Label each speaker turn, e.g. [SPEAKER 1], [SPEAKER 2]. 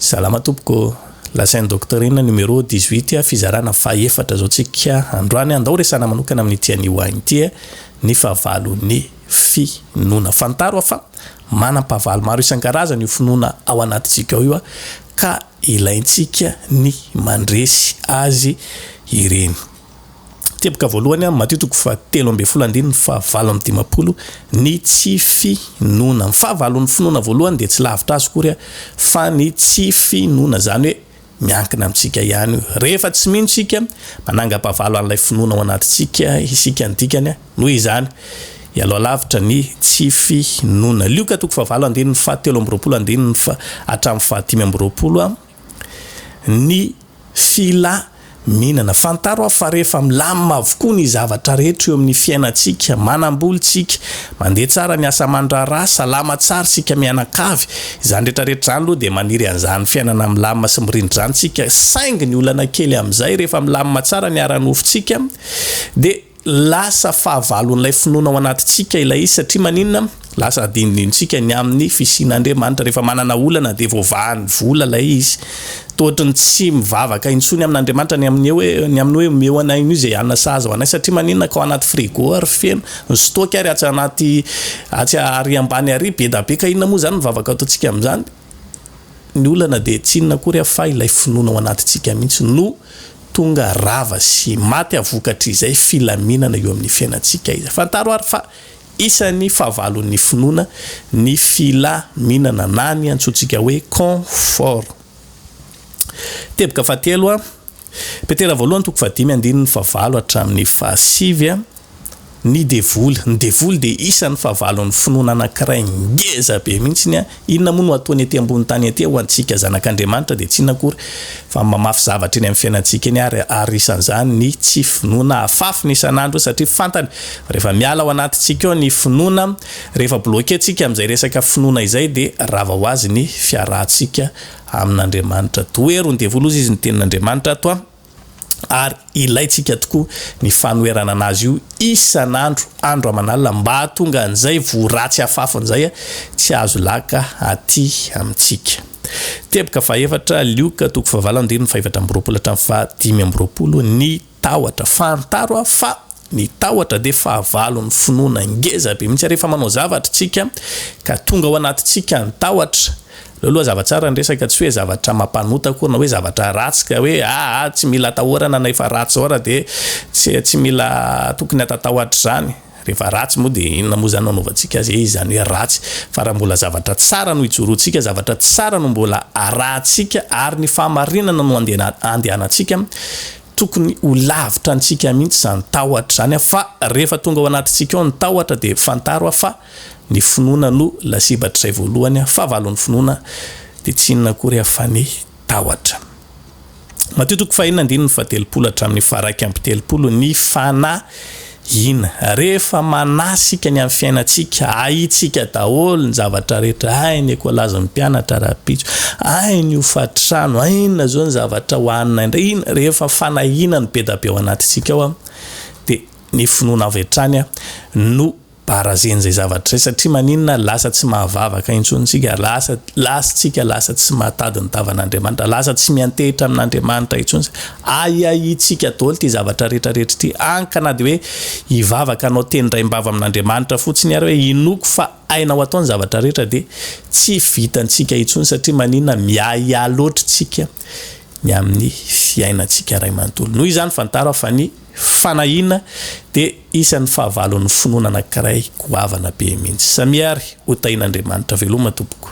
[SPEAKER 1] Salama tompoko, lasain'ny doktorina numéro 18 fizarana faefatra zao tsika androany andao resana manokana amin'ny tia nihoany tia ny fahavalon'ny finoana. Fantaro fa manam-pahavalo maro isan-karazany io finoana ao anatintsika ao io ka ilaintsika ny mandresy azy ireny. Teboka voalohany Mateo 7:7 ny tsy finoana. Ny fahavalon'ny finoana voalohany dia tsy lavitra azy kory fa ny tsy finoana, zany hoe miankina amintsika ihany. Rehefa tsy mino tsika manangam-pahavalo an'ilay finoana ao anatintsika isika ny dikany noho izany ialoha lavitra ny tsy finoana. Lioka 7:7 hatramin'ny 5:20 ny filaminana. Fantaro fa rehefa milamina avokoa ny zavatra rehetra eo amin'ny fiainantsika, manambolitsika, mandeha tsara ny asa aman-draharaha, salama tsara sika mianakavy, izany rehetrarehetra zany aloha dia maniry an'izany fiainana milamina sy mirindra zany tsika. Saingy ny olana kely amin'izay rehefa milamina tsara ny ara-nofontsika dia lasa fahavalon'ilay finoana ao anatintsika ilay izy, satria maninona lasa adinidintsika ny amin'ny fisian'Andriamanitra. Rehefa manana olana dia voavahan'ny vola ilay izy, totriny tsy mivavaka intsony amin'Andriamanitra ny amin'ny hoe mehoana io izay anna saza ho anay, satria maninona ka ao anaty frigo ary feno ny stock ary atsy ary ambany ary be da be ka inona moa zany mivavaka ataontsika amin'izany ny olana dia tsy inona kory fa ilay finoana ao anatintsika mihitsy no tonga rava sy maty avokatra izay filaminana eo amin'ny fiainantsika izy. Fantaro ary fa isan'ny fahavalon'ny finoana ny filaminana na ny antsointsika hoe confort. Teboka fahatelo Petera voalohany 5:5 hatramin'ny 5 ny devoly. Ny devoly dia isan'ny fahavalon'ny finoana anankiray ngeza be mihitsy. Inona moa no ataony aty ambony tany aty ho antsika zanak'Andriamanitra dia tsy inona kory fa mamafy zavatra eny amin'ny fiainantsika eny ary isan'izany ny tsy finoana. Afafy ny isan'andro satria fantany rehefa miala ao anatintsika ao ny finoana, rehefa bloqué tsika amin'izay resaka finoana izay dia rava ho azy ny fiarahantsika amin'Andriamanitra. Toero ny devoly ozy izy ny tenin'Andriamanitra ato ary ilaitsika tokoa ny fanoerana anazy io isan'andro, andro aman'alina, mba tonga an'izay voaratsy afafan'izay tsy azo laka aty amintsika. Teboka fahaefatra Lioka 7:5-5 ny tahotra. Fantaro fa ny tahotra dia fahavalon'ny finoana ngeza be mihitsy. Rehefa manao zavatra tsika ka tonga ao anatintsika ny tahotra, aloha zavatsara ny resaka tsy hoe zavatra mampanota koa na hoe zavatra ratsy ka hoe tsy mila atahorana na efa ratsy zao dia tsy mila tokony atatahotra zany. Rehefa ratsy moa dia inona moa zany anaovantsika azy izy zany hoe ratsy, fa raha mbola zavatra tsara no ijoroantsika, zavatra tsara no mbola arahantsika ary ny fahamarinana no andehanantsika, tokony ho lavitra antsika mihitsy zany tahotra zany. Fa rehefa tonga ao anatintsika ao ny tahotra dia fantaro fa ny finoana no lasibatra izay voalohany. Fahavalon'ny finoana dia tsy inona kory fa ny tahotra. Mateo 5:7 hatramin'ny 9:30 ny fanahina. Rehefa manasika ny amin'ny fiainantsika, ahitsika daholo ny zavatra rehetra, ny ekolazy ny mpianatra rapitso, ny hofatrano, inona zao ny zavatra hoanina indray, rehefa fanahina ny be da be ao anatintsika ao dia ny finoana avy hatrany no barazeny zay zavatra zay, satria maninona lasa tsy mahavavaka intsontsika, lasa tsy mahatady ny tavan'Andriamanitra, lasa tsy miantehitra amin'Andriamanitra intsony. Ahitsika daholo ty zavatra rehetrarehetra ty, ankana dia hoe hivavaka anao tendray-mbava amin'Andriamanitra fotsiny ary hoe inoko fa ainao ataony zavatra rehetra dia tsy vitantsika intsony, satria maninona miahiahy loatra tsika ny amin'ny fiainantsika ray manontolo. Noho izany fantaro fa ny fanahina dia isan'ny fahavalon'ny finoana anankiray goavana be mihitsy. Samiary ho tahin'Andriamanitra veloma tompoko.